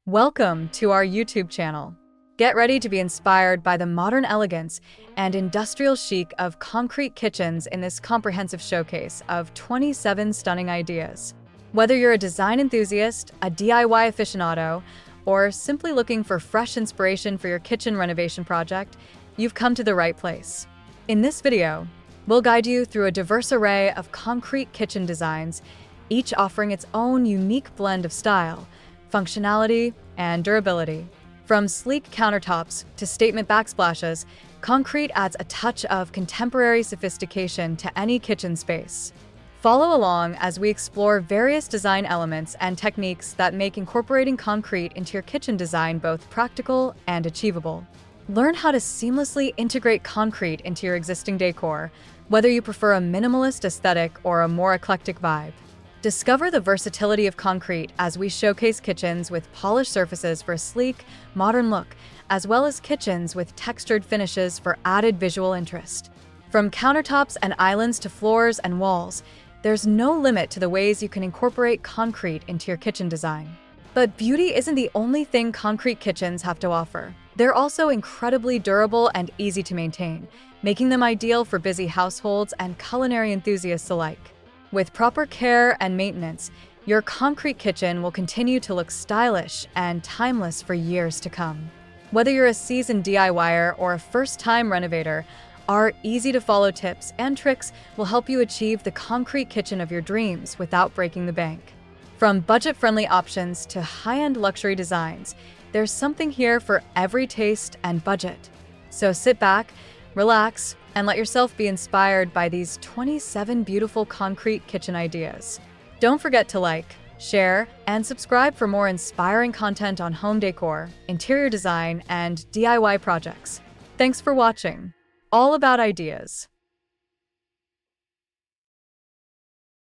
Welcome to our YouTube channel. Get ready to be inspired by the modern elegance and industrial chic of concrete kitchens in this comprehensive showcase of 27 stunning ideas. Whether you're a design enthusiast, a DIY aficionado, or simply looking for fresh inspiration for your kitchen renovation project, you've come to the right place. In this video, we'll guide you through a diverse array of concrete kitchen designs, each offering its own unique blend of style, functionality, and durability. From sleek countertops to statement backsplashes, concrete adds a touch of contemporary sophistication to any kitchen space. Follow along as we explore various design elements and techniques that make incorporating concrete into your kitchen design both practical and achievable. Learn how to seamlessly integrate concrete into your existing decor, whether you prefer a minimalist aesthetic or a more eclectic vibe. Discover the versatility of concrete as we showcase kitchens with polished surfaces for a sleek, modern look, as well as kitchens with textured finishes for added visual interest. From countertops and islands to floors and walls, there's no limit to the ways you can incorporate concrete into your kitchen design. But beauty isn't the only thing concrete kitchens have to offer. They're also incredibly durable and easy to maintain, making them ideal for busy households and culinary enthusiasts alike. With proper care and maintenance, your concrete kitchen will continue to look stylish and timeless for years to come. Whether you're a seasoned DIYer or a first-time renovator, our easy-to-follow tips and tricks will help you achieve the concrete kitchen of your dreams without breaking the bank. From budget-friendly options to high-end luxury designs, there's something here for every taste and budget. So sit back, relax, and let yourself be inspired by these 27 beautiful concrete kitchen ideas. Don't forget to like, share, and subscribe for more inspiring content on home decor, interior design, and DIY projects. Thanks for watching. All about ideas.